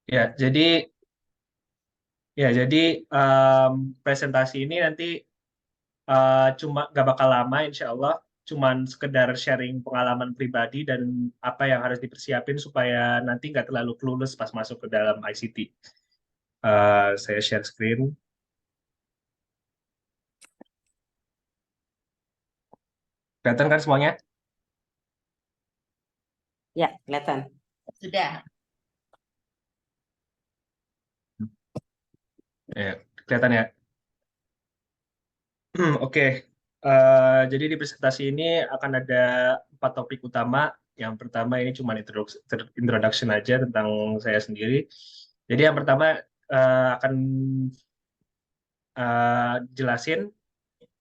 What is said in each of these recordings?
Ya, jadi presentasi ini nanti cuma nggak bakal lama, insya Allah. Cuman sekedar sharing pengalaman pribadi dan apa yang harus dipersiapin supaya nanti nggak terlalu clueless pas masuk ke dalam ICT. Saya share screen. Kelihatan kan semuanya? Ya, kelihatan. Sudah. Ya, kelihatan ya. Oke. Jadi di presentasi ini akan ada 4 topik utama. Yang pertama ini cuma introduction aja tentang saya sendiri. Jadi yang pertama akan jelasin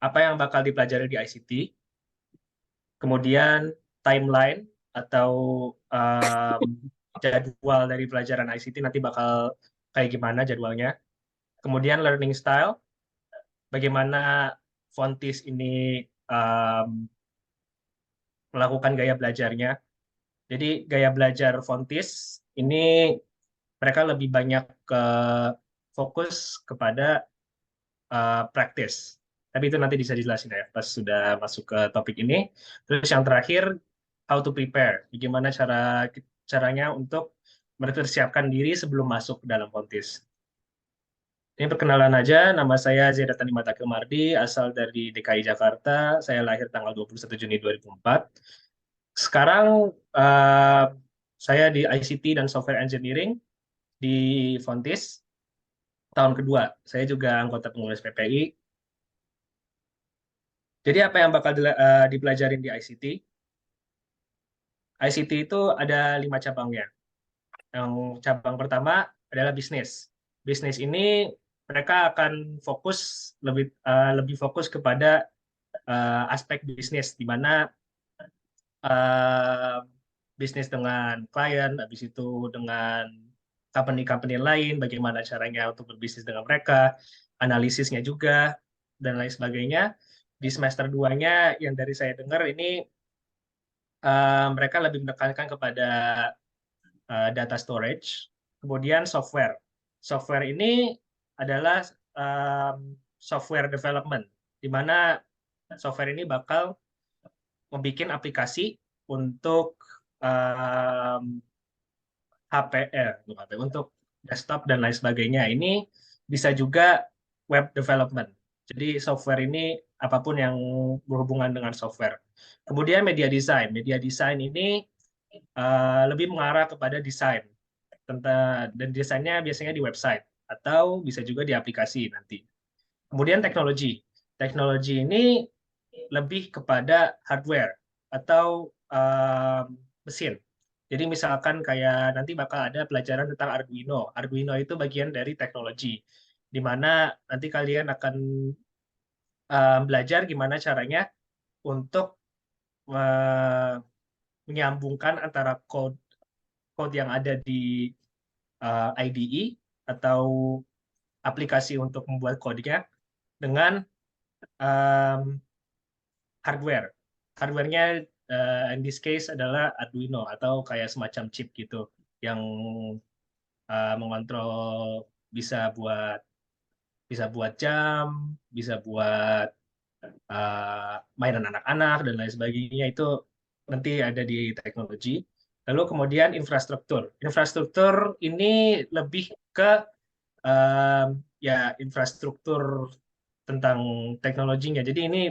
apa yang bakal dipelajari di ICT, kemudian timeline atau um, jadwal dari pelajaran ICT nanti bakal kayak gimana jadwalnya. Kemudian learning style, bagaimana Fontis ini melakukan gaya belajarnya. Jadi gaya belajar Fontis ini mereka lebih banyak ke fokus kepada praktis. Tapi itu nanti bisa dijelasin ya pas sudah masuk ke topik ini. Terus yang terakhir, how to prepare. Bagaimana caranya untuk mempersiapkan diri sebelum masuk ke dalam Fontis. Ini perkenalan aja, nama saya Zaidatani Matakil Mardi, asal dari DKI Jakarta. Saya lahir tanggal 21 Juni 2004. Sekarang eh, saya di ICT dan Software Engineering di Fontis tahun kedua. Saya juga anggota pengurus PPI. Jadi apa yang bakal dipelajarin di ICT? ICT itu ada 5 cabangnya. Yang cabang pertama adalah bisnis. Bisnis ini mereka akan fokus lebih fokus kepada aspek bisnis, di mana uh, bisnis dengan klien, habis itu dengan company-company lain, bagaimana caranya untuk berbisnis dengan mereka, analisisnya juga, dan lain sebagainya. Di semester 2-nya yang dari saya dengar ini mereka lebih menekankan kepada data storage, kemudian software. Software ini adalah software development, di mana software ini bakal membuat aplikasi untuk HP, untuk HP, untuk desktop dan lain sebagainya. Ini bisa juga web development. Jadi software ini apapun yang berhubungan dengan software. Kemudian media design. Media design ini lebih mengarah kepada desain tentang, dan desainnya biasanya di website atau bisa juga di aplikasi nanti. Kemudian teknologi. Teknologi ini lebih kepada hardware atau mesin. Jadi misalkan kayak nanti bakal ada pelajaran tentang Arduino. Arduino itu bagian dari teknologi, di mana nanti kalian akan belajar gimana caranya untuk menyambungkan antara code yang ada di IDE atau aplikasi untuk membuat kodenya dengan um, hardware. Hardware-nya in this case adalah Arduino atau kayak semacam chip gitu yang mengontrol, bisa buat jam, bisa buat mainan anak-anak dan lain sebagainya, itu nanti ada di teknologi. Lalu kemudian infrastruktur. Infrastruktur ini lebih ke ya infrastruktur tentang teknologinya. Jadi ini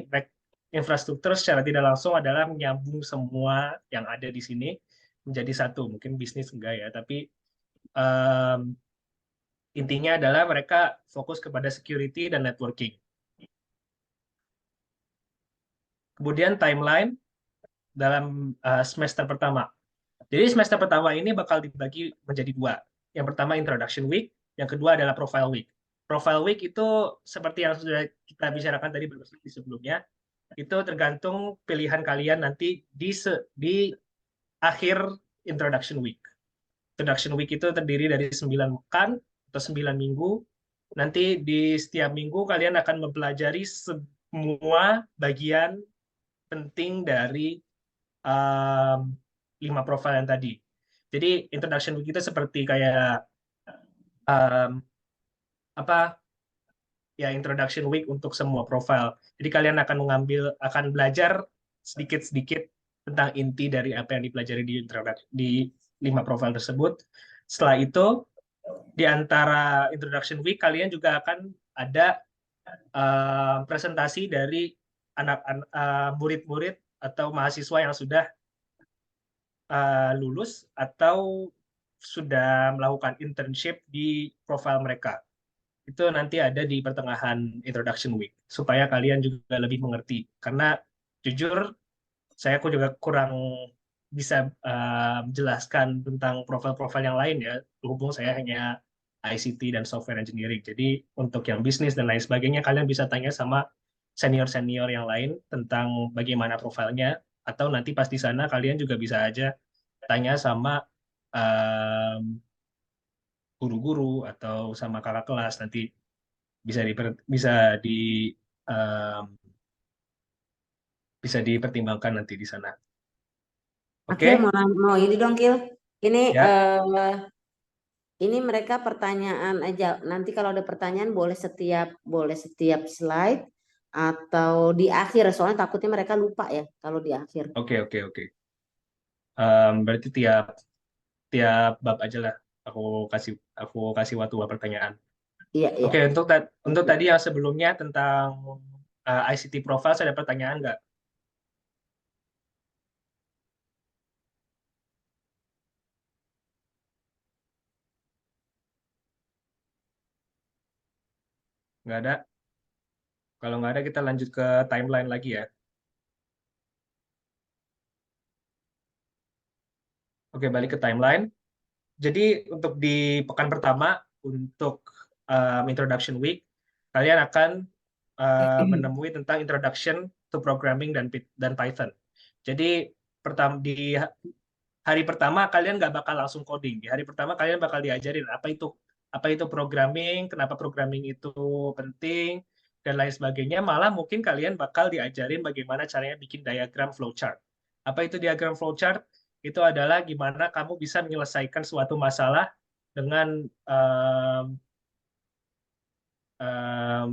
infrastruktur secara tidak langsung adalah menyambung semua yang ada di sini menjadi satu. Mungkin bisnis enggak ya, tapi um, intinya adalah mereka fokus kepada security dan networking. Kemudian timeline dalam semester pertama. Jadi semester pertama ini bakal dibagi menjadi 2. Yang pertama introduction week, yang kedua adalah profile week. Profile week itu seperti yang sudah kita bicarakan tadi di sebelumnya, itu tergantung pilihan kalian nanti di akhir introduction week. Introduction week itu terdiri dari 9 pekan atau 9 minggu. Nanti di setiap minggu kalian akan mempelajari semua bagian penting dari um, 5 profil yang tadi. Jadi introduction week itu seperti kayak um, apa ya introduction week untuk semua profile. Jadi kalian akan belajar sedikit-sedikit tentang inti dari apa yang dipelajari di 5 profile tersebut. Setelah itu, di antara introduction week kalian juga akan ada presentasi dari murid-murid atau mahasiswa yang sudah lulus atau sudah melakukan internship di profile mereka. Itu nanti ada di pertengahan introduction week supaya kalian juga lebih mengerti. Karena jujur aku juga kurang bisa menjelaskan tentang profil-profil yang lain ya, berhubung saya hanya ICT dan software engineering. Jadi untuk yang bisnis dan lain sebagainya kalian bisa tanya sama senior-senior yang lain tentang bagaimana profilnya, atau nanti pas di sana kalian juga bisa aja tanya sama um, guru-guru atau sama kakak kelas, nanti bisa di um, bisa dipertimbangkan nanti di sana. Akil Oke, mau ini dong, Kil. Ini ya. ini mereka pertanyaan aja. Nanti kalau ada pertanyaan boleh setiap slide atau di akhir. Soalnya takutnya mereka lupa ya kalau di akhir. Oke, oke, oke. Berarti tiap tiap bab aja lah. Aku kasih aku kasih waktu buat pertanyaan. Iya, iya. Oke, untuk tadi yang sebelumnya tentang ICT profile, ada pertanyaan nggak? Nggak ada. Kalau nggak ada, kita lanjut ke timeline lagi ya. Oke, balik ke timeline. Jadi untuk di pekan pertama, untuk introduction week, kalian akan menemui tentang introduction to programming dan Python. Jadi di hari pertama kalian nggak bakal langsung coding. Di hari pertama kalian bakal diajarin apa itu programming, kenapa programming itu penting, dan lain sebagainya. Malah mungkin kalian bakal diajarin bagaimana caranya bikin diagram flowchart. Apa itu diagram flowchart? Itu adalah gimana kamu bisa menyelesaikan suatu masalah dengan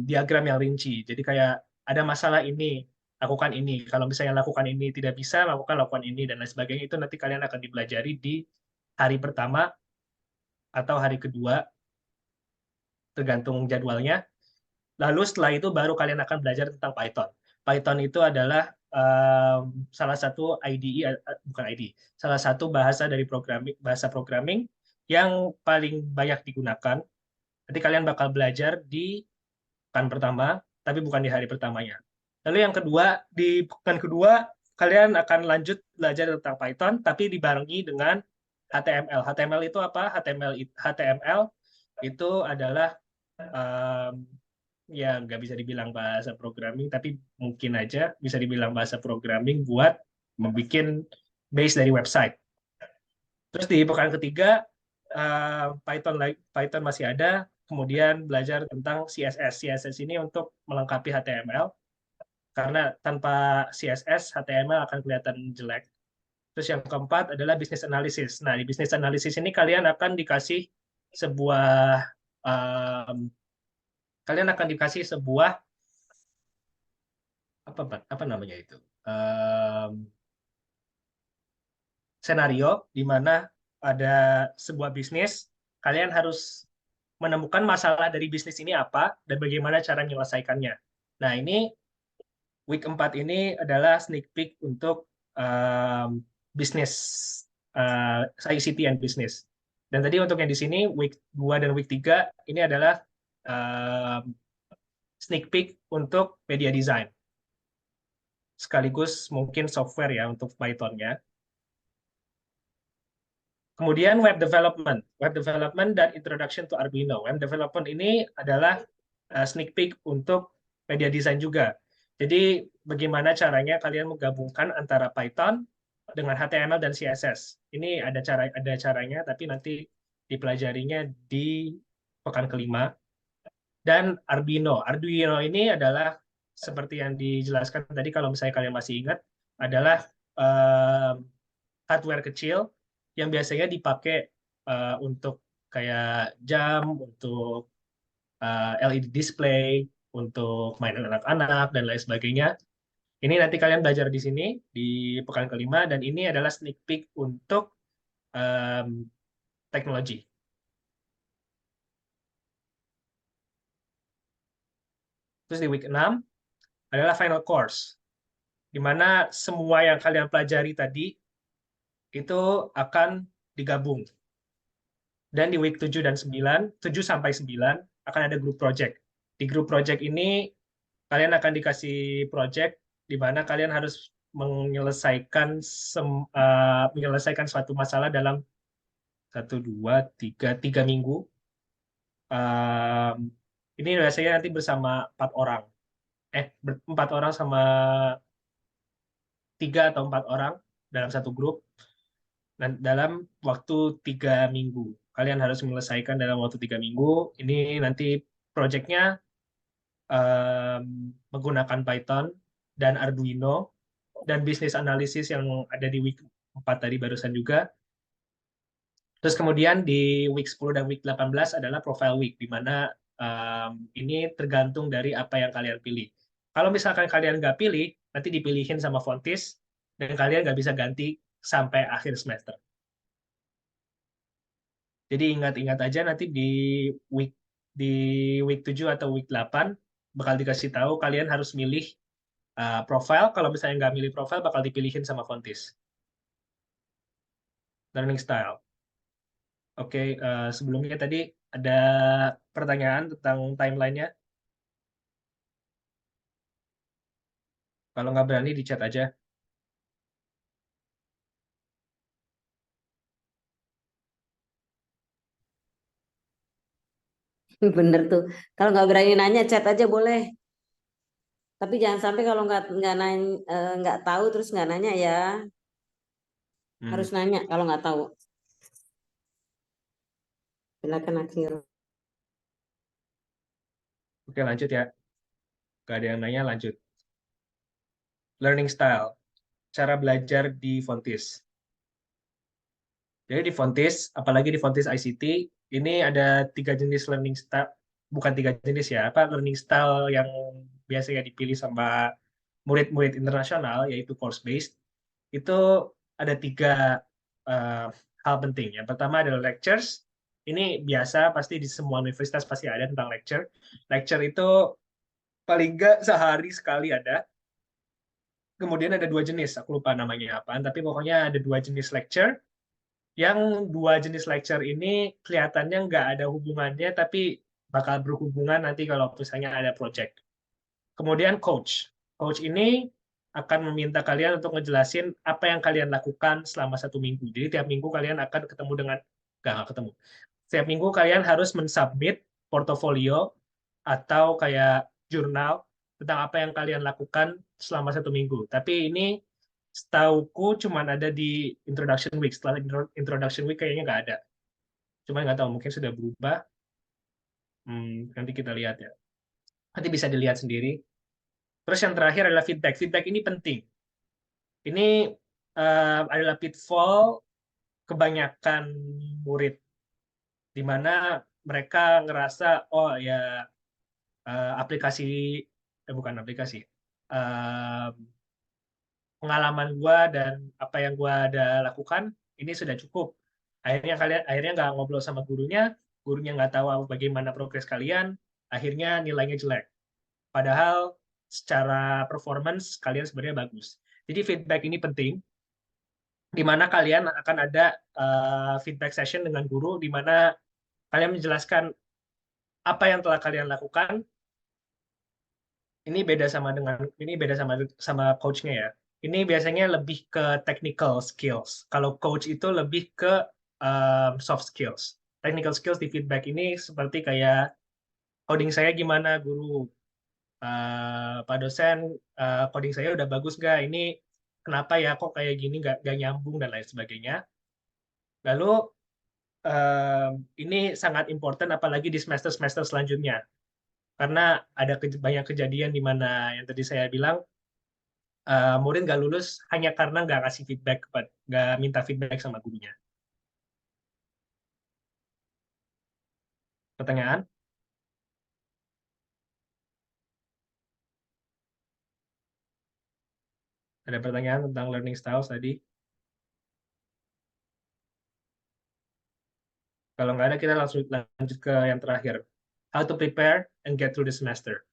diagram yang rinci. Jadi kayak ada masalah ini, lakukan ini. Kalau misalnya lakukan ini tidak bisa, lakukan ini dan lain sebagainya. Itu nanti kalian akan dipelajari di hari pertama atau hari kedua, tergantung jadwalnya. Lalu setelah itu baru kalian akan belajar tentang Python. Python itu adalah salah satu IDE, bukan IDE, salah satu bahasa programming yang paling banyak digunakan. Nanti kalian bakal belajar di pekan pertama, tapi bukan di hari pertamanya. Lalu yang kedua, di pekan kedua, kalian akan lanjut belajar tentang Python, tapi dibarengi dengan HTML. HTML itu apa? HTML itu adalah um, ya nggak bisa dibilang bahasa programming, tapi mungkin aja bisa dibilang bahasa programming buat membuat base dari website. Terus di pekan ketiga, Python masih ada, kemudian belajar tentang CSS. CSS ini untuk melengkapi HTML, karena tanpa CSS, HTML akan kelihatan jelek. Terus yang keempat adalah business analysis. Nah, di business analysis ini sebuah, um, kalian akan dikasih sebuah, apa namanya itu? Senario di mana ada sebuah bisnis, kalian harus menemukan masalah dari bisnis ini apa dan bagaimana cara menyelesaikannya. Nah, ini week 4 ini adalah sneak peek untuk bisnis, ICT and business. Dan tadi untuk yang di sini week 2 dan week 3 ini adalah um, sneak peek untuk media design. Sekaligus mungkin software ya untuk Python-nya. Kemudian web development dan introduction to Arduino. Web development ini adalah sneak peek untuk media design juga. Jadi bagaimana caranya kalian menggabungkan antara Python dengan HTML dan CSS. Ini ada caranya, tapi nanti dipelajarinya di pekan kelima. Dan Arduino. Arduino ini adalah seperti yang dijelaskan tadi, kalau misalnya kalian masih ingat, adalah hardware kecil yang biasanya dipakai untuk kayak jam, untuk LED display, untuk mainan anak-anak, dan lain sebagainya. Ini nanti kalian belajar di sini, di pekan kelima, dan ini adalah sneak peek untuk em, teknologi. Terus di week 6 adalah final course, di mana semua yang kalian pelajari tadi itu akan digabung. Dan di week 7 dan 9, 7 sampai 9 akan ada group project. Di group project ini kalian akan dikasih project di mana kalian harus menyelesaikan suatu masalah dalam 1, 2, 3 minggu. Um, ini biasanya nanti bersama 4 orang. 4 orang sama 3 atau 4 orang dalam satu grup. Dan dalam waktu 3 minggu. Kalian harus menyelesaikan dalam waktu 3 minggu. Ini nanti projectnya menggunakan Python dan Arduino dan bisnis analisis yang ada di week 4 tadi barusan juga. Terus kemudian di week 10 dan week 18 adalah profile week, di mana ini tergantung dari apa yang kalian pilih. Kalau misalkan kalian nggak pilih, nanti dipilihin sama Fontis, dan kalian nggak bisa ganti sampai akhir semester. Jadi ingat-ingat aja nanti week di week 7 atau week 8 bakal dikasih tahu kalian harus milih profile. Kalau misalnya nggak milih profile, bakal dipilihin sama Fontis. Learning style. Oke, sebelumnya tadi ada pertanyaan tentang timelinenya. Kalau nggak berani, di chat aja. Bener tuh. Kalau nggak berani nanya, chat aja boleh. Tapi jangan sampai kalau nggak nanya, nggak tahu terus nggak nanya ya. Hmm. Harus nanya kalau nggak tahu. Silakan akhir. Oke, lanjut ya. Nggak ada yang nanya, lanjut. Learning style. Cara belajar di Fontis. Jadi di Fontis, apalagi di Fontis ICT, ini ada 3 jenis learning style, bukan 3 jenis ya, apa learning style yang biasanya dipilih sama murid-murid internasional, yaitu course based. Itu ada 3 hal penting. Yang pertama adalah lectures. Ini biasa, pasti di semua universitas pasti ada tentang lecture. Lecture itu paling nggak sehari sekali ada. Kemudian ada 2 jenis, aku lupa namanya apa, tapi pokoknya ada 2 jenis lecture. Yang 2 jenis lecture ini kelihatannya nggak ada hubungannya, tapi bakal berhubungan nanti kalau misalnya ada project. Kemudian coach. Coach ini akan meminta kalian untuk ngejelasin apa yang kalian lakukan selama 1 minggu. Jadi tiap minggu kalian akan ketemu dengan, nggak ketemu. Setiap minggu kalian harus mensubmit portofolio atau kayak jurnal tentang apa yang kalian lakukan selama 1 minggu. Tapi ini setauku cuma ada di introduction week. Setelah introduction week kayaknya nggak ada. Cuma nggak tahu, mungkin sudah berubah. Nanti kita lihat ya. Nanti bisa dilihat sendiri. Terus yang terakhir adalah feedback. Feedback ini penting. Ini adalah pitfall kebanyakan murid, di mana mereka ngerasa, oh ya aplikasi, bukan aplikasi, eh, pengalaman gua dan apa yang gua ada lakukan ini sudah cukup. Akhirnya nggak ngobrol sama gurunya, gurunya nggak tahu bagaimana progres kalian, akhirnya nilainya jelek. Padahal secara performance kalian sebenarnya bagus. Jadi feedback ini penting, di mana kalian akan ada feedback session dengan guru, di mana kalian menjelaskan apa yang telah kalian lakukan. Ini beda sama coachnya ya. Ini biasanya lebih ke technical skills. Kalau coach itu lebih ke soft skills. Technical skills di feedback ini seperti kayak coding saya gimana guru, Pak dosen, coding saya udah bagus nggak? Ini kenapa ya kok kayak gini nggak nyambung dan lain sebagainya. Lalu ini sangat important apalagi di semester-semester selanjutnya, karena ada banyak kejadian di mana yang tadi saya bilang, murid nggak lulus hanya karena nggak kasih feedback, nggak minta feedback sama gurunya. Pertanyaan? Ada pertanyaan tentang learning styles tadi? Kalau nggak ada, kita langsung lanjut ke yang terakhir. How to prepare and get through the semester.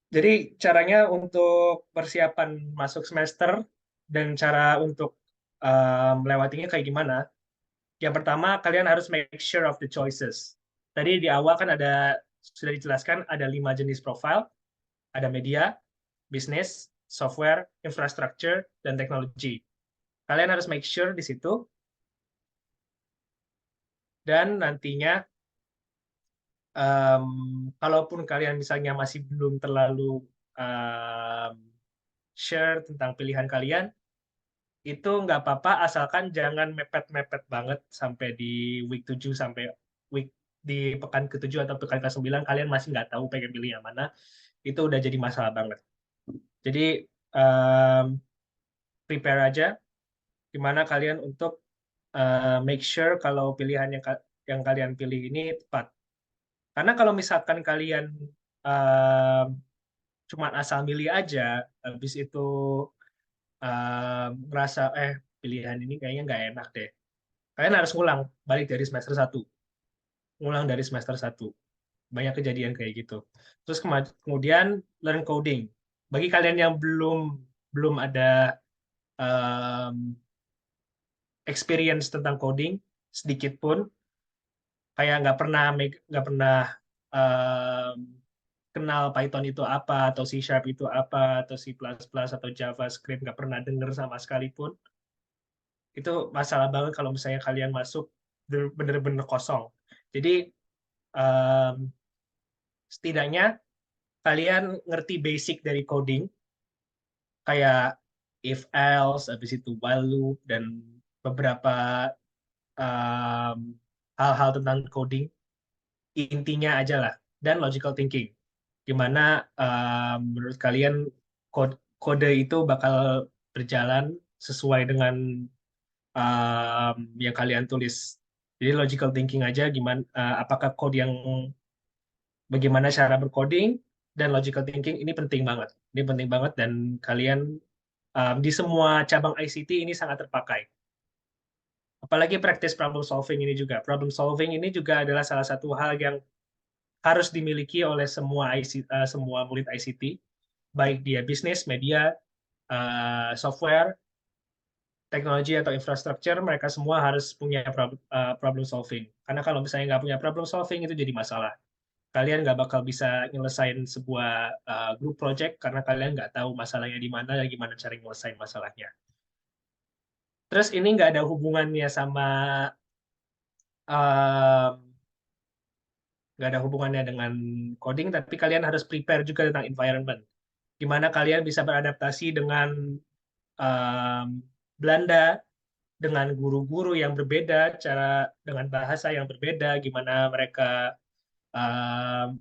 Jadi caranya untuk persiapan masuk semester dan cara untuk melewatinya kayak gimana? Yang pertama, kalian harus make sure of the choices. Tadi di awal kan sudah dijelaskan ada 5 jenis profile, ada media, bisnis, software, infrastructure, dan teknologi. Kalian harus make sure di situ, dan nantinya kalaupun kalian misalnya masih belum terlalu um, share tentang pilihan kalian, itu nggak apa-apa asalkan jangan mepet-mepet banget sampai di week 7 sampai week di pekan ke-7 atau pekan ke-9 kalian masih nggak tahu pengen pilih yang mana, itu udah jadi masalah banget. Jadi um, prepare aja gimana kalian untuk make sure kalau pilihan yang kalian pilih ini tepat. Karena kalau misalkan kalian um, cuma asal milih aja, habis itu ngerasa pilihan ini kayaknya nggak enak deh. Kalian harus ngulang balik dari semester satu, ngulang dari semester satu. Banyak kejadian kayak gitu. Terus kemudian learn coding. Bagi kalian yang belum belum ada um, experience tentang coding sedikit pun, kayak nggak pernah um, kenal Python itu apa atau C Sharp itu apa atau C++ atau JavaScript, nggak pernah denger sama sekalipun, itu masalah banget kalau misalnya kalian masuk bener-bener kosong. Jadi um, setidaknya kalian ngerti basic dari coding, kayak if else, habis itu while loop, dan beberapa um, hal-hal tentang coding, intinya aja lah, dan logical thinking. Gimana menurut kalian kode itu bakal berjalan sesuai dengan yang kalian tulis. Jadi logical thinking aja, gimana apakah code yang bagaimana cara bercoding, dan logical thinking ini penting banget. Ini penting banget, dan kalian di semua cabang ICT ini sangat terpakai. Apalagi practice problem solving ini juga. Problem solving ini juga adalah salah satu hal yang harus dimiliki oleh semua murid ICT, baik dia bisnis, media, software, teknologi atau infrastruktur, mereka semua harus punya problem solving. Karena kalau misalnya nggak punya problem solving, itu jadi masalah. Kalian nggak bakal bisa nyelesain sebuah group project karena kalian nggak tahu masalahnya di mana dan gimana cara nyelesain masalahnya. Terus ini nggak ada hubungannya sama um, nggak ada hubungannya dengan coding, tapi kalian harus prepare juga tentang environment. Gimana kalian bisa beradaptasi dengan um, Belanda, dengan guru-guru yang berbeda, dengan bahasa yang berbeda, gimana mereka um,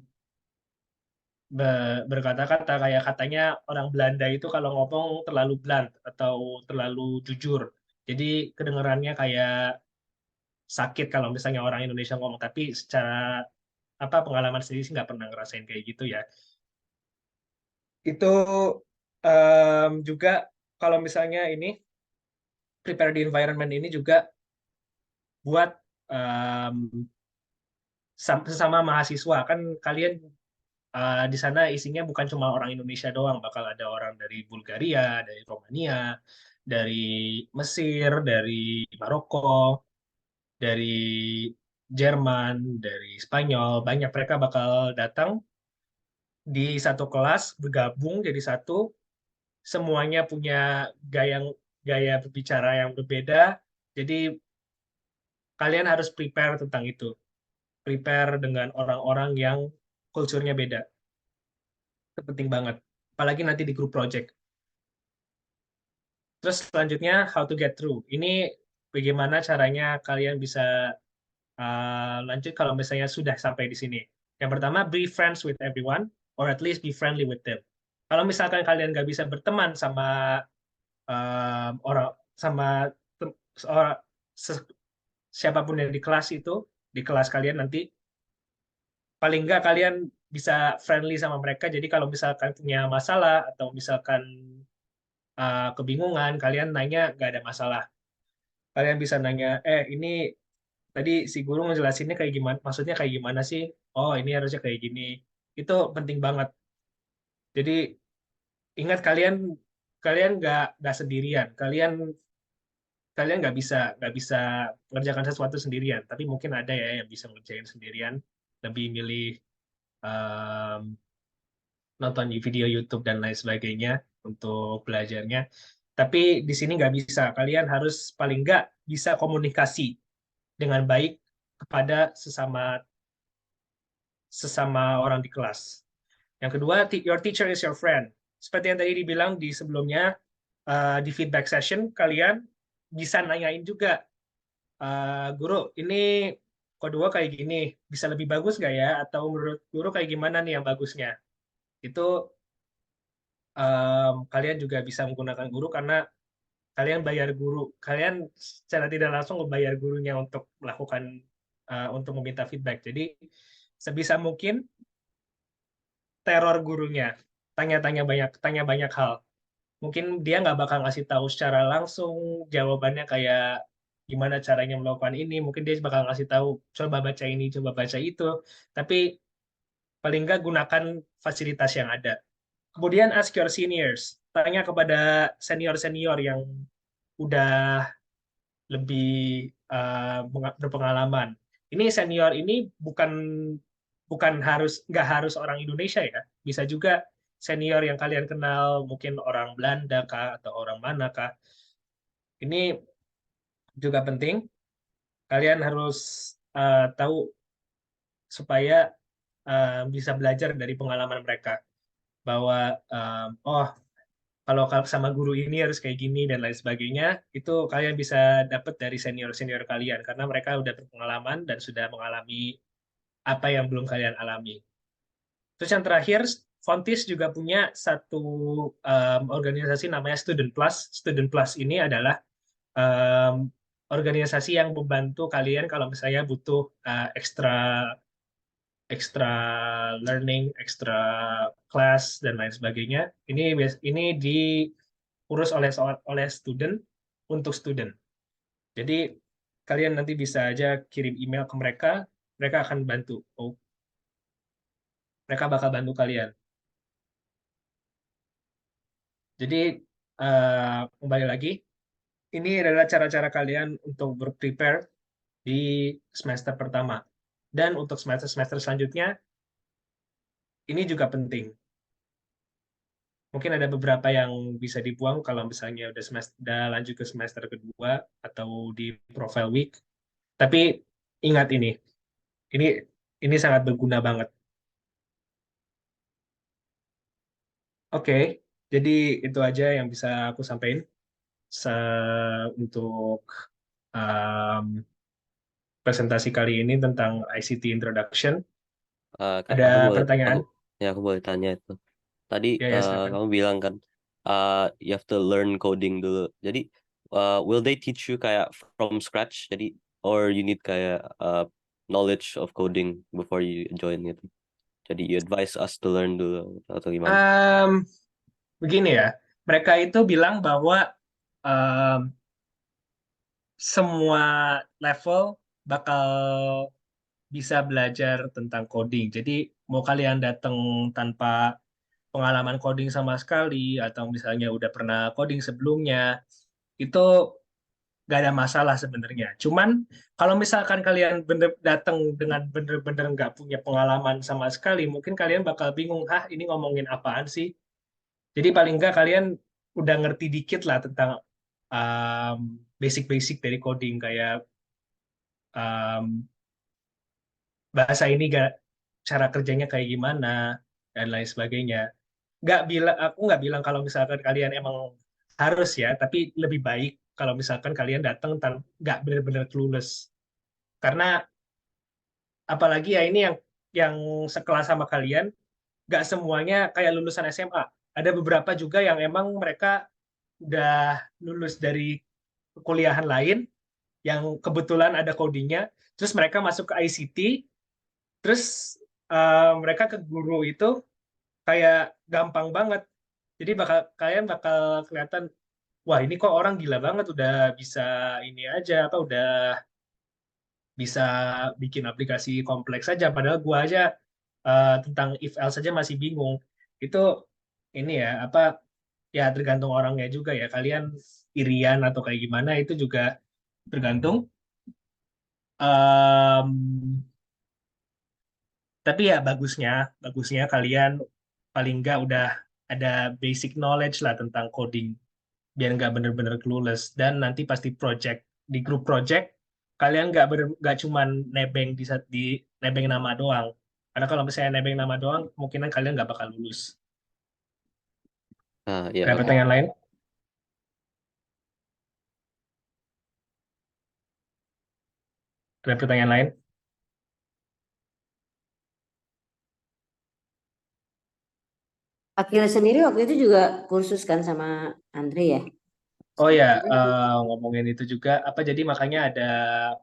berkata-kata, kayak katanya orang Belanda itu kalau ngomong terlalu blunt atau terlalu jujur. Jadi kedengarannya kayak sakit kalau misalnya orang Indonesia ngomong, tapi secara apa pengalaman sendiri sih nggak pernah ngerasain kayak gitu ya. Itu juga kalau misalnya ini prepare the environment ini juga buat sesama mahasiswa, kan kalian di sana isinya bukan cuma orang Indonesia doang, bakal ada orang dari Bulgaria, dari Romania, dari Mesir, dari Maroko, dari Jerman, dari Spanyol, banyak mereka bakal datang di satu kelas, bergabung jadi satu, semuanya punya gaya gaya berbicara yang berbeda, jadi kalian harus prepare tentang itu, prepare dengan orang-orang yang kulturnya beda, itu penting banget, apalagi nanti di grup project. Terus selanjutnya how to get through. Ini bagaimana caranya kalian bisa lanjut kalau misalnya sudah sampai di sini. Yang pertama, be friends with everyone, or at least be friendly with them. Kalau misalkan kalian nggak bisa berteman sama orang, sama orang siapapun yang di kelas kalian nanti, paling nggak kalian bisa friendly sama mereka. Jadi kalau misalkan punya masalah atau misalkan kebingungan, kalian nanya nggak ada masalah. Kalian bisa nanya, ini tadi si guru ngejelasinnya kayak gimana, maksudnya kayak gimana sih? Oh, ini harusnya kayak gini. Itu penting banget. Jadi ingat, kalian kalian nggak sendirian. Kalian nggak bisa mengerjakan sesuatu sendirian. Tapi mungkin ada ya yang bisa ngerjain sendirian, lebih milih em, nonton di video YouTube dan lain sebagainya untuk belajarnya. Tapi di sini nggak bisa. Kalian harus paling nggak bisa komunikasi dengan baik kepada sesama sesama orang di kelas. Yang kedua, your teacher is your friend. Seperti yang tadi dibilang di sebelumnya, di feedback session, kalian bisa nanyain juga, guru, ini kode 2 kayak gini, bisa lebih bagus nggak ya? Atau menurut guru kayak gimana nih yang bagusnya? Itu kalian juga bisa menggunakan guru karena kalian bayar guru. Kalian secara tidak langsung membayar gurunya untuk melakukan, untuk meminta feedback. Jadi sebisa mungkin teror gurunya, tanya banyak hal. Mungkin dia nggak bakal ngasih tahu secara langsung jawabannya kayak gimana caranya melakukan ini. Mungkin dia bakal ngasih tahu, coba baca ini, coba baca itu. Tapi paling nggak gunakan fasilitas yang ada. Kemudian ask your seniors. Tanya kepada senior-senior yang udah lebih berpengalaman. Ini senior ini bukan bukan nggak harus orang Indonesia ya. Bisa juga senior yang kalian kenal, mungkin orang Belanda kah atau orang mana kah. Ini juga penting. Kalian harus tahu supaya bisa belajar dari pengalaman mereka, bahwa oh, kalau sama guru ini harus kayak gini dan lain sebagainya. Itu kalian bisa dapat dari senior-senior kalian karena mereka udah berpengalaman dan sudah mengalami apa yang belum kalian alami. Terus yang terakhir, Fontis juga punya satu organisasi namanya Student Plus. Student Plus ini adalah um, organisasi yang membantu kalian kalau misalnya butuh ekstra ekstra learning, ekstra kelas dan lain sebagainya. Ini diurus oleh student untuk student. Jadi kalian nanti bisa aja kirim email ke mereka, mereka akan bantu. Oh, mereka bakal bantu kalian. Jadi kembali lagi, ini adalah cara-cara kalian untuk berprepare di semester pertama. Dan untuk semester-semester selanjutnya, ini juga penting. Mungkin ada beberapa yang bisa dibuang kalau misalnya udah lanjut ke semester kedua atau di profile week. Tapi ingat ini ini sangat berguna banget. Oke, jadi itu aja yang bisa aku sampaikan untuk um, presentasi kali ini tentang ICT Introduction. Kak, Ada pertanyaan? aku boleh tanya itu. Tadi Ya, ya, silakan. kamu bilang kan, you have to learn coding dulu. Jadi, will they teach you kayak from scratch? Jadi, or you need kayak knowledge of coding before you join gitu. Jadi, you advise us to learn dulu atau gimana? Begini ya, mereka itu bilang bahwa um, semua level bakal bisa belajar tentang coding. Jadi mau kalian datang tanpa pengalaman coding sama sekali atau misalnya udah pernah coding sebelumnya, itu nggak ada masalah sebenarnya. Cuman kalau misalkan kalian datang dengan bener-bener nggak punya pengalaman sama sekali, mungkin kalian bakal bingung, ini ngomongin apaan sih? Jadi paling nggak kalian udah ngerti dikit lah tentang um, basic-basic dari coding, kayak um, bahasa ini cara kerjanya kayak gimana dan lain sebagainya. Aku nggak bilang kalau misalkan kalian emang harus ya, tapi lebih baik kalau misalkan kalian datang nggak benar-benar clueless. Karena apalagi ya ini yang sekelas sama kalian, nggak semuanya kayak lulusan SMA. Ada beberapa juga yang emang mereka udah lulus dari kuliahan lain, yang kebetulan ada codingnya, terus mereka masuk ke ICT, terus mereka ke guru itu kayak gampang banget. Jadi kalian bakal kelihatan, wah ini kok orang gila banget udah bisa ini aja, apa udah bisa bikin aplikasi kompleks saja. Padahal gua aja tentang if else saja masih bingung. Itu ini ya apa ya tergantung orangnya juga ya. Kalian irian atau kayak gimana itu juga tergantung. Em, tapi ya bagusnya kalian paling nggak udah ada basic knowledge lah tentang coding biar nggak bener-bener clueless dan nanti pasti project di grup project kalian nggak cuman nebeng di nebeng nama doang karena kalau misalnya nebeng nama doang kemungkinan kalian nggak bakal lulus. Ya, Ada oke. pertanyaan lain? Ada pertanyaan lain? Akila sendiri waktu itu juga kursus kan sama Andre ya? Oh ya, Jadi, ngomongin itu juga, apa jadi makanya ada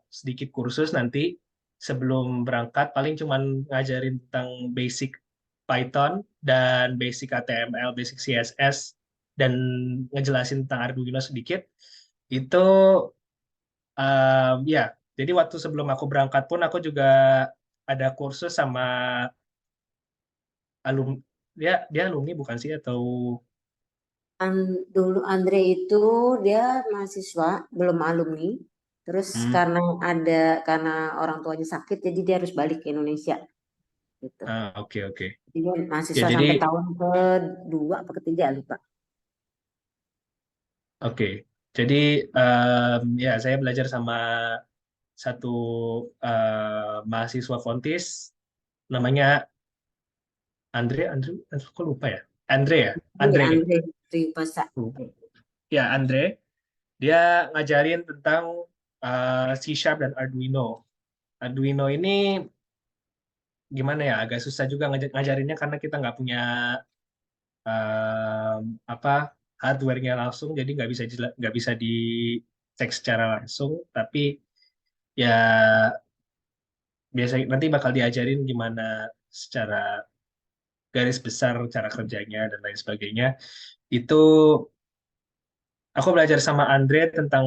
sedikit kursus nanti sebelum berangkat, paling cuman ngajarin tentang basic Python dan basic HTML, basic CSS, dan ngejelasin tentang Arduino sedikit. Itu ya, jadi waktu sebelum aku berangkat pun aku juga ada kursus sama alumni, dia alumni bukan sih atau Dulu Andre itu dia mahasiswa, belum alumni. Terus hmm, karena orang tuanya sakit, jadi dia harus balik ke Indonesia gitu. oke oke. Jadi dia Ya mahasiswa jadi sampai tahun kedua atau ketiga lupa. oke, jadi ya saya belajar sama satu mahasiswa Fontis, namanya Andre, kok lupa ya? Andre ya, Jadi Andre. Andre Tripasa. Ya Andre, dia ngajarin tentang C Sharp dan Arduino. Arduino ini gimana ya, agak susah juga ngajarinnya karena kita nggak punya apa hardware-nya langsung, jadi nggak bisa dicek secara langsung. Tapi ya biasanya nanti bakal diajarin gimana secara garis besar cara kerjanya dan lain sebagainya. Itu aku belajar sama Andre tentang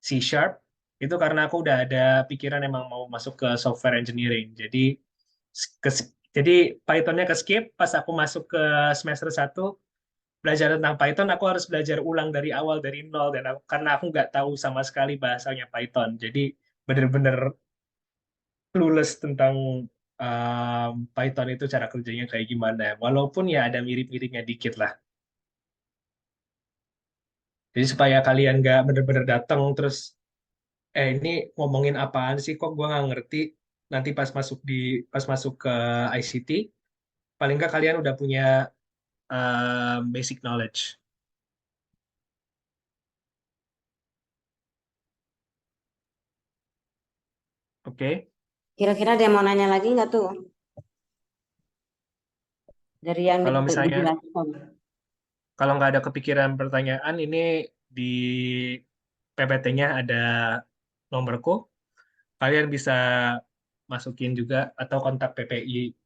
C Sharp itu karena aku udah ada pikiran emang mau masuk ke software engineering. Ke, jadi Python-nya ke skip pas aku masuk ke semester 1 belajar tentang Python aku harus belajar ulang dari awal dari nol karena aku nggak tahu sama sekali bahasanya Python. Jadi bener-bener clueless tentang Python itu cara kerjanya kayak gimana. Walaupun ya ada mirip-miripnya dikit lah. Jadi supaya kalian nggak bener-bener datang terus, ini ngomongin apaan sih kok gue nggak ngerti. Nanti pas masuk ke ICT, paling nggak kalian udah punya basic knowledge. Oke. Kira-kira dia mau nanya lagi nggak tuh dari yang Kalau misalnya dijelaskan? kalau nggak ada kepikiran pertanyaan, ini di PPT-nya ada nomorku. Kalian bisa masukin juga atau kontak PPI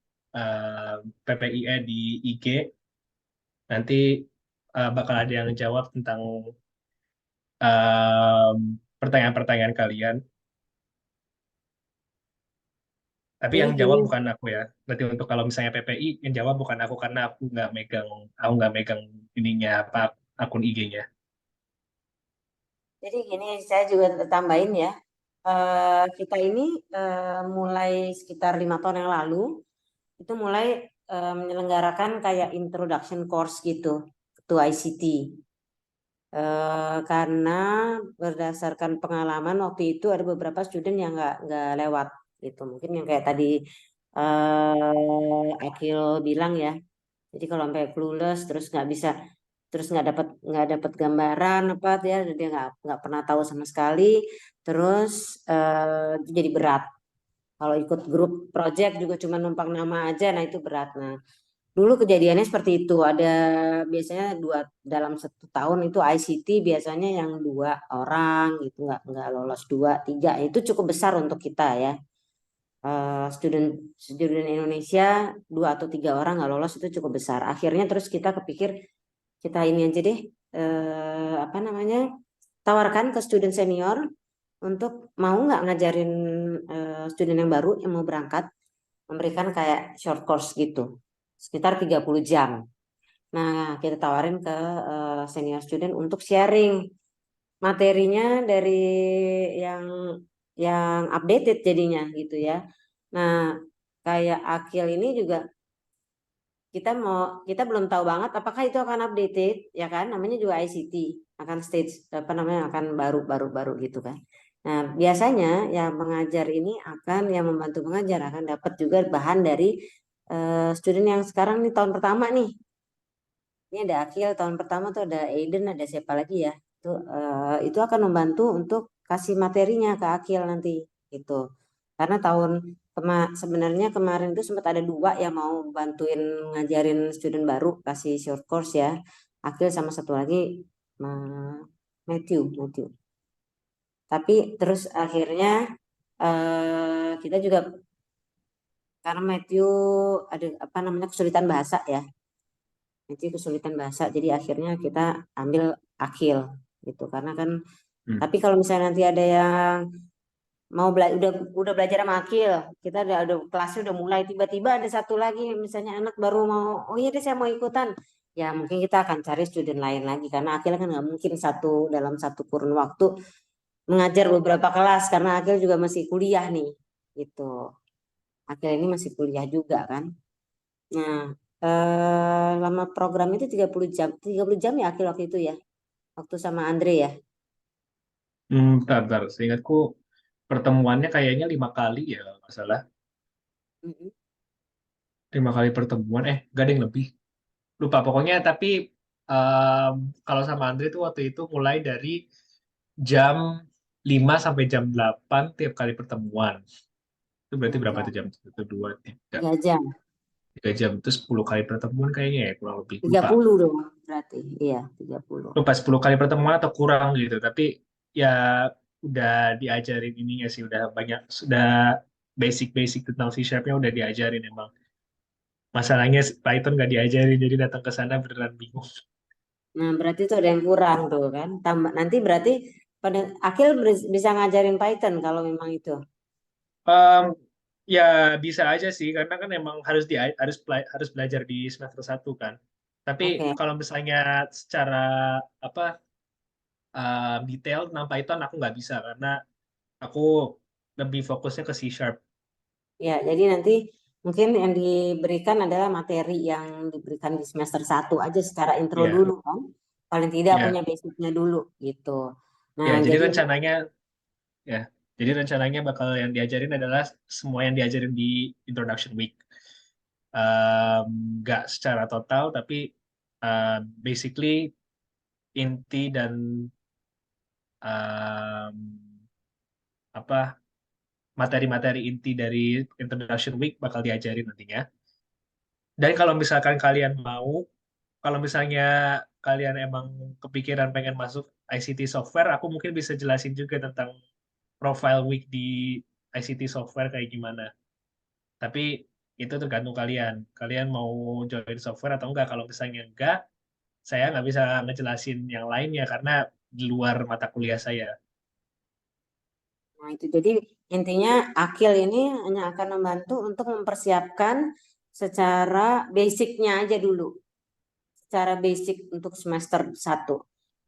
di IG. Nanti bakal ada yang jawab tentang pertanyaan-pertanyaan kalian. Tapi Jadi yang jawab gini, bukan aku ya. Nanti untuk kalau misalnya PPI yang jawab bukan aku karena aku nggak megang ininya apa akun IG-nya. jadi gini, saya juga tambahin ya. Kita ini mulai sekitar 5 tahun yang lalu itu mulai menyelenggarakan kayak introduction course gitu to ICT. Karena berdasarkan pengalaman waktu itu ada beberapa student yang nggak lewat gitu. Mungkin yang kayak tadi Akil bilang ya. Jadi kalau sampai clueless terus nggak dapat gambaran apa ya, dia nggak pernah tahu sama sekali. Terus itu jadi berat. Kalau ikut grup project juga cuma numpang nama aja, nah itu berat. Nah, Dulu kejadiannya seperti itu. Ada biasanya dalam 1 tahun itu ICT biasanya yang 2 orang gitu, nggak lolos 2, 3. Itu cukup besar untuk kita ya. Student Indonesia 2 atau 3 orang nggak lolos itu cukup besar. Akhirnya terus kita kepikir kita ini aja deh, apa namanya, tawarkan ke student senior untuk mau nggak ngajarin student yang baru yang mau berangkat, memberikan kayak short course gitu sekitar 30 jam. Nah, kita tawarin ke senior student untuk sharing materinya dari yang updated jadinya gitu ya. Nah, kayak Akil ini juga kita belum tahu banget apakah itu akan updated ya kan, namanya juga ICT, akan stage apa namanya, akan baru gitu kan. Nah, biasanya yang mengajar ini yang membantu mengajar akan dapat juga bahan dari student yang sekarang nih tahun pertama nih. Ini ada Akil tahun pertama tuh, ada Aiden, ada siapa lagi ya. Itu akan membantu untuk kasih materinya ke Akil nanti gitu. Karena sebenarnya kemarin itu sempat ada 2 yang mau bantuin ngajarin student baru kasih short course ya. Akil sama satu lagi Matthew. Tapi terus akhirnya kita juga karena Matthew ada apa namanya kesulitan bahasa ya. Matthew kesulitan bahasa, jadi akhirnya kita ambil Akil gitu. Karena kan tapi kalau misalnya nanti ada yang mau udah belajar sama Akil, kita udah kelasnya udah mulai, tiba-tiba ada satu lagi misalnya anak baru mau, oh iya deh saya mau ikutan, ya mungkin kita akan cari student lain lagi karena Akil kan nggak mungkin dalam satu kurun waktu mengajar beberapa kelas karena Akil juga masih kuliah nih gitu. Akil ini masih kuliah juga kan. Nah, lama program itu 30 jam ya Akil waktu itu ya, waktu sama Andre ya. Bentar. Seingatku pertemuannya kayaknya 5 kali ya, kalau nggak salah. Mm-mm. 5 kali pertemuan, gak ada yang lebih. Lupa pokoknya, tapi em, kalau sama Andre tuh waktu itu mulai dari jam 5 sampai jam 8 tiap kali pertemuan. Itu berarti Ya, berapa tuh jam jam? 1, 2, 3. 3 jam. 3 jam. Itu 10 kali pertemuan kayaknya ya, kurang lebih. tiga Lupa. puluh dong berarti. Iya, 30. Lupa 10 kali pertemuan atau kurang gitu. Tapi ya udah diajarin ininya sih. Udah banyak, sudah basic-basic tentang C-Sharp-nya udah diajarin emang. Masalahnya Python nggak diajarin, jadi datang ke sana beneran bingung. Nah, berarti itu ada yang kurang tuh kan. Tambah nanti berarti pada Akil bisa ngajarin Python kalau memang itu. Em, ya bisa aja sih, karena kan emang harus belajar di semester 1 kan. Tapi Oke. kalau misalnya secara apa detail tentang Python aku nggak bisa karena aku lebih fokusnya ke C#. Ya, jadi nanti mungkin yang diberikan adalah materi yang diberikan di semester 1 aja secara intro Ya, dulu kan. Paling tidak punya ya, basicnya dulu gitu. Nah, ya. Jadi jadi rencananya ya, jadi rencananya bakal yang diajarin adalah semua yang diajarin di Introduction Week. Em, nggak secara total, tapi basically inti dan em, apa materi-materi inti dari Introduction Week bakal diajarin nantinya. Dan kalau misalkan kalian mau, kalau misalnya kalian emang kepikiran pengen masuk ICT software, aku mungkin bisa jelasin juga tentang profile week di ICT software kayak gimana. Tapi itu tergantung kalian. Kalian mau join software atau enggak. Kalau misalnya enggak, saya nggak bisa ngejelasin yang lainnya karena di luar mata kuliah saya. nah itu jadi intinya Akil ini hanya akan membantu untuk mempersiapkan secara basicnya aja dulu. Secara basic untuk semester 1.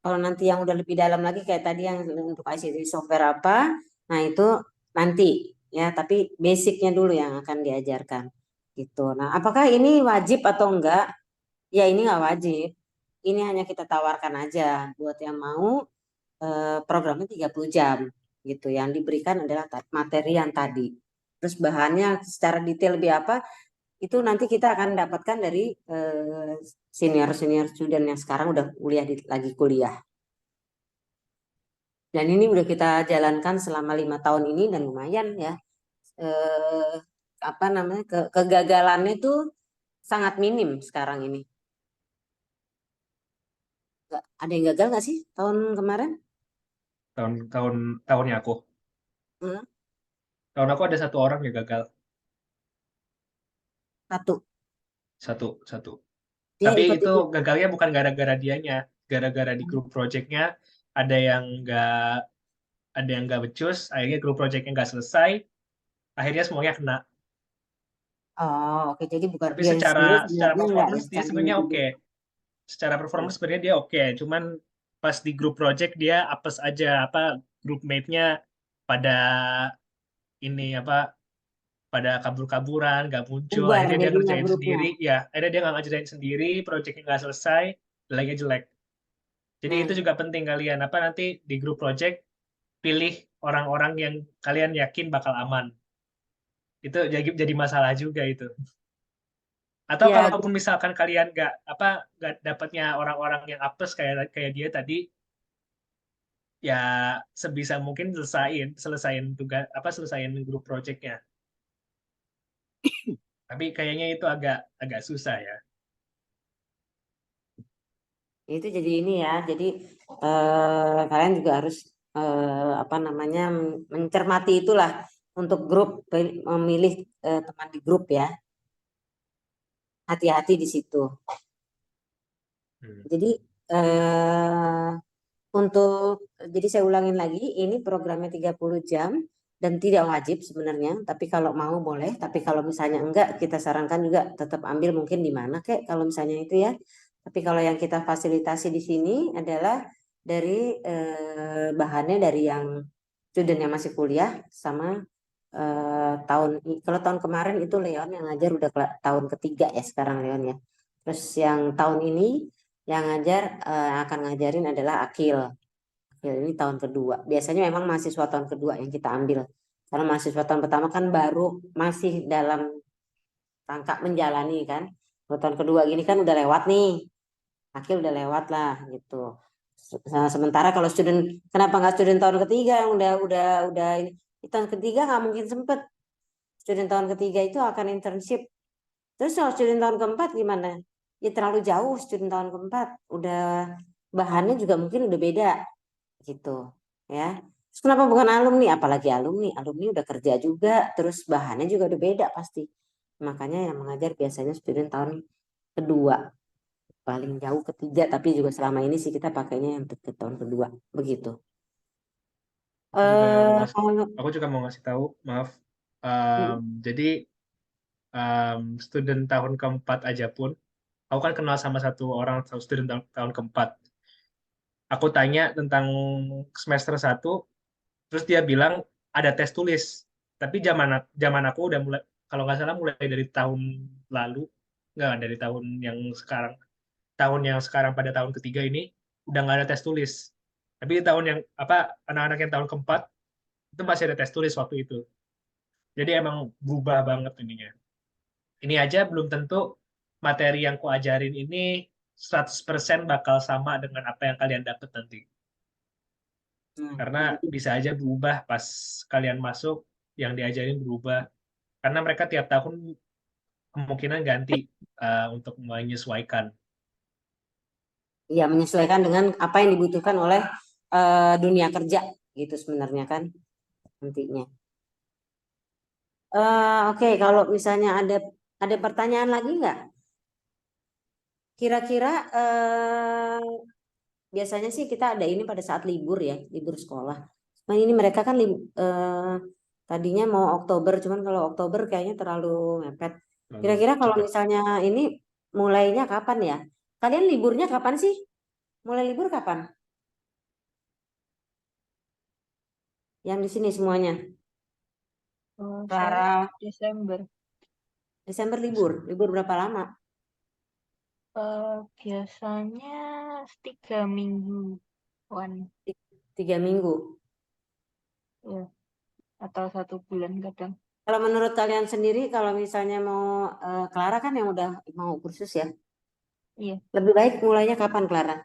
Kalau nanti yang udah lebih dalam lagi kayak tadi yang untuk ICT software apa, nah itu nanti ya, tapi basicnya dulu yang akan diajarkan gitu. Nah, apakah ini wajib atau enggak? Ya ini nggak wajib. Ini hanya kita tawarkan aja buat yang mau programnya 30 jam gitu. Yang diberikan adalah materi yang tadi. Terus bahannya secara detail lebih apa, itu nanti kita akan dapatkan dari senior student yang sekarang udah lagi kuliah. Dan ini udah kita jalankan selama 5 tahun ini dan lumayan ya. Eh, Apa namanya kegagalannya tuh sangat minim sekarang ini. Ada yang gagal nggak sih tahun kemarin? Tahunnya aku. Hmm, Tahun aku ada satu orang yang gagal. satu. Satu. Dia Tapi itu ikut-ikut. gagalnya bukan gara-gara dianya. Gara-gara di grup projectnya ada yang nggak becus, akhirnya grup projectnya nggak selesai, akhirnya semuanya kena. Oh, oke. Jadi bukan Tapi dia sendiri secara sebenarnya nggak performance yang dia sama sebenarnya oke. individu. Secara performance sebenarnya dia oke. Cuman pas di grup project dia apes aja, apa groupmate-nya pada ini apa pada kabur-kaburan, nggak muncul. Bubar Akhirnya dia jadinya ngerjain grupnya. sendiri. Ya, akhirnya dia nggak ngerjain sendiri, projectnya nggak selesai, nilainya jelek. Jadi itu Nah, juga penting kalian apa nanti di grup project pilih orang-orang yang kalian yakin bakal aman. Itu jadi masalah juga itu. Atau ya, kalaupun misalkan kalian nggak dapatnya orang-orang yang apes kayak kayak dia tadi, ya sebisa mungkin selesain tugas selesain grup projectnya. Tapi kayaknya itu agak agak susah ya. itu jadi ini ya. Jadi kalian juga harus apa namanya mencermati itulah untuk grup memilih teman di grup ya. Hati-hati di situ. Hmm. Jadi eh, untuk jadi saya ulangin lagi, ini programnya 30 jam dan tidak wajib sebenarnya, tapi kalau mau boleh, tapi kalau misalnya enggak, kita sarankan juga tetap ambil mungkin di mana kek kalau misalnya itu ya. Tapi kalau yang kita fasilitasi di sini adalah dari bahannya dari yang student yang masih kuliah sama kalau tahun kemarin itu Leon yang ngajar udah tahun ketiga ya sekarang Leon ya. Terus yang tahun ini yang ngajar akan ngajarin adalah Akil. Akil ini tahun kedua. Biasanya memang mahasiswa tahun kedua yang kita ambil. Karena mahasiswa tahun pertama kan baru masih dalam rangka menjalani kan. Kalau tahun kedua gini kan udah lewat nih. Akil udah lewat lah gitu. Sementara kalau kenapa nggak student tahun ketiga yang udah ini. Di tahun ketiga nggak mungkin sempet. Student tahun ketiga itu akan internship. Terus kalau student tahun keempat gimana? Ya terlalu jauh student tahun keempat. Udah bahannya juga mungkin udah beda gitu ya. Terus kenapa bukan alumni? Apalagi alumni. Alumni udah kerja juga, terus bahannya juga udah beda pasti. Makanya yang mengajar biasanya student tahun kedua. Paling jauh ketiga, tapi juga selama ini sih kita pakainya yang ke tahun kedua. Begitu. Aku juga mau ngasih Kalau aku juga mau ngasih tahu, maaf. mm, Jadi student tahun keempat aja pun, aku kan kenal sama satu orang student tahun keempat. Aku tanya tentang semester satu, terus dia bilang ada tes tulis. Tapi zaman aku udah mulai, kalau nggak salah mulai dari tahun lalu, nggak dari tahun yang sekarang pada tahun ketiga ini udah nggak ada tes tulis. Tapi di tahun yang anak-anak yang tahun keempat itu masih ada tes tulis waktu itu. Jadi emang berubah banget ininya. Ini aja belum tentu materi yang kuajarin ini 100% bakal sama dengan apa yang kalian dapat nanti. Karena jadi bisa aja berubah pas kalian masuk, yang diajarin berubah. Karena mereka tiap tahun kemungkinan ganti untuk menyesuaikan. ya menyesuaikan dengan apa yang dibutuhkan oleh dunia kerja gitu sebenarnya kan nantinya. Oke, kalau misalnya ada pertanyaan lagi nggak? Kira-kira biasanya sih kita ada ini pada saat libur ya, libur sekolah. Nah ini mereka kan tadinya mau Oktober, cuman kalau Oktober kayaknya terlalu mepet. Lalu Kira-kira kalau cepet. misalnya ini mulainya kapan ya? Kalian liburnya kapan sih? Mulai libur kapan? Yang di sini semuanya. Saya Clara, Desember. Desember libur berapa lama? Biasanya 3 mingguan, 3 minggu. ya, atau 1 bulan kadang. Kalau menurut kalian sendiri, kalau misalnya mau Clara kan yang udah mau kursus ya, Iya. lebih baik mulainya kapan Clara?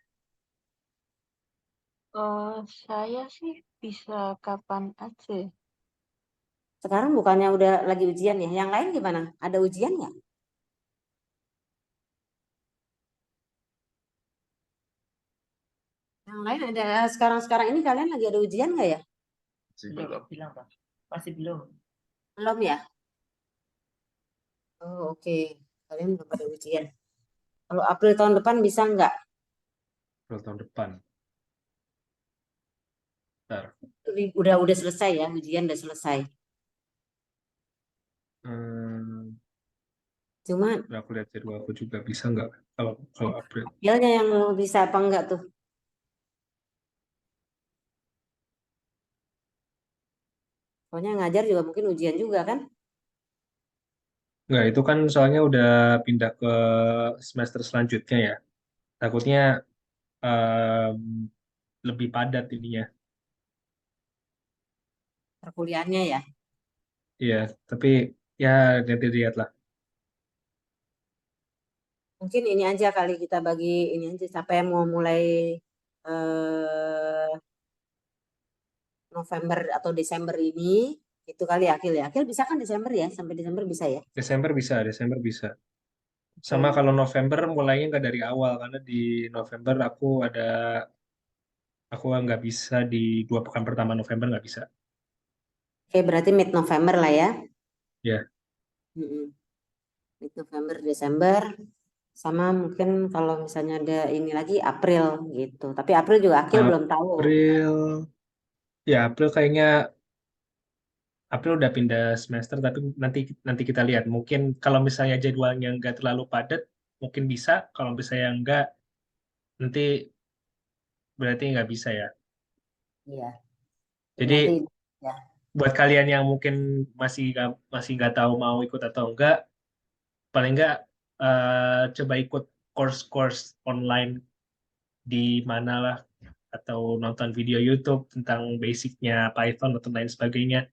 Saya sih bisa kapan aja. Sekarang bukannya udah lagi ujian ya? Yang lain gimana? Ada ujian nggak? Yang lain ada sekarang ini kalian lagi ada ujian nggak ya? Belum. Bilang, Pak. Masih belum. Belum ya? Oh, oke. Kalian belum ada ujian. Kalau April tahun depan bisa nggak? April tahun depan. Bentar. Udah selesai ya, ujian udah selesai. Cuma Aku lihat jadwal aku juga bisa nggak kalau April. Aprilnya yang bisa apa enggak tuh? Soalnya ngajar juga mungkin ujian juga kan? Nggak, itu kan soalnya udah pindah ke semester selanjutnya ya. Takutnya em, lebih padat ininya. Perkuliahannya ya. Iya, tapi ya nanti lihat lah. Mungkin ini aja kali kita bagi ini aja siapa yang mau mulai eh, November atau Desember ini itu kali ya Akil ya. Akil bisa kan Desember ya? Sampai Desember bisa ya? Desember bisa. Oke. Sama kalau November mulainya nggak dari awal karena di November aku nggak bisa di 2 pekan pertama November nggak bisa. Oke, berarti mid November lah ya. Ya, Mm-mm. Mid November, Desember, sama mungkin kalau misalnya ada ini lagi April gitu. Tapi April juga Akil belum tahu. April kayaknya April udah pindah semester tapi nanti kita lihat. Mungkin kalau misalnya jadwalnya nggak terlalu padat mungkin bisa. Kalau misalnya nggak nanti berarti nggak bisa ya. Iya. Jadi Nanti ya. buat kalian yang mungkin masih nggak tahu mau ikut atau enggak, paling nggak coba ikut course-course online di mana lah atau nonton video YouTube tentang basicnya Python atau lain sebagainya.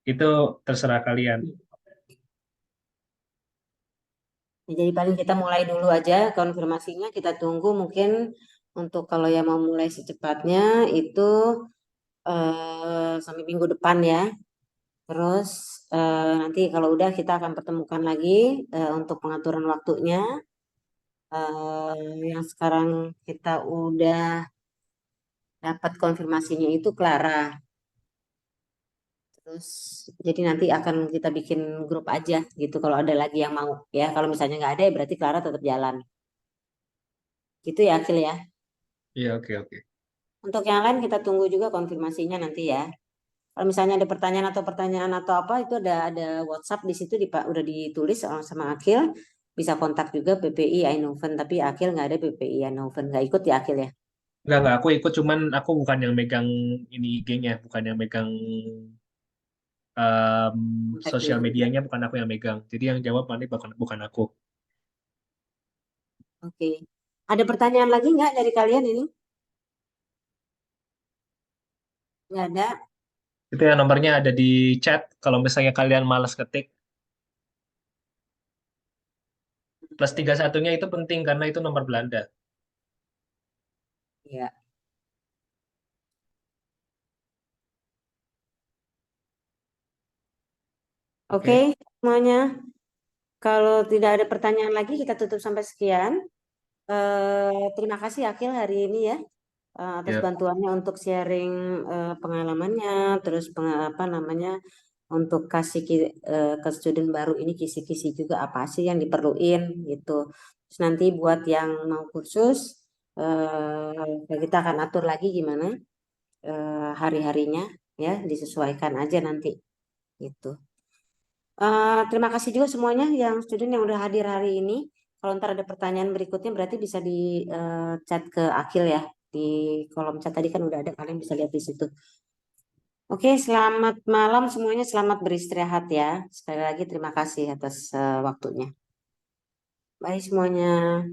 Itu terserah kalian. Ya, jadi paling kita mulai dulu aja konfirmasinya kita tunggu mungkin untuk kalau yang mau mulai secepatnya itu sampai minggu depan ya. Terus nanti kalau udah kita akan pertemukan lagi untuk pengaturan waktunya. Yang sekarang kita udah dapat konfirmasinya itu Clara. Terus jadi nanti akan kita bikin grup aja gitu kalau ada lagi yang mau ya. Kalau misalnya nggak ada ya berarti Clara tetap jalan. Gitu ya Akil ya. Iya, oke. Untuk yang lain kita tunggu juga konfirmasinya nanti ya. Kalau misalnya ada pertanyaan atau apa itu ada WhatsApp di situ udah ditulis sama Akil. Bisa kontak juga PPI Eindhoven tapi Akil nggak ada PPI Eindhoven nggak ikut ya Akil ya. Nggak, aku ikut, cuman aku bukan yang megang ini IG-nya, bukan yang megang em, sosial medianya, bukan aku yang megang. Jadi yang jawab nanti bukan aku. Oke. Ada pertanyaan lagi nggak dari kalian ini? Nggak ada. Itu yang nomornya ada di chat, kalau misalnya kalian malas ketik. +31-nya itu penting karena itu nomor Belanda. Ya. Oke, semuanya. Kalau tidak ada pertanyaan lagi, kita tutup sampai sekian. Terima kasih Akil hari ini ya atas Ya. bantuannya untuk sharing pengalamannya, terus apa namanya untuk kasih ke student baru ini kisi-kisi juga apa sih yang diperluin gitu. Terus nanti buat yang mau kursus, kita akan atur lagi gimana hari-harinya ya, disesuaikan aja nanti gitu. Terima kasih juga semuanya yang student yang udah hadir hari ini. Kalau ntar ada pertanyaan berikutnya berarti bisa di chat ke Akil ya. Di kolom chat tadi kan udah ada, kalian bisa lihat di situ. Oke, selamat malam semuanya, selamat beristirahat ya. Sekali lagi terima kasih atas waktunya. Bye semuanya.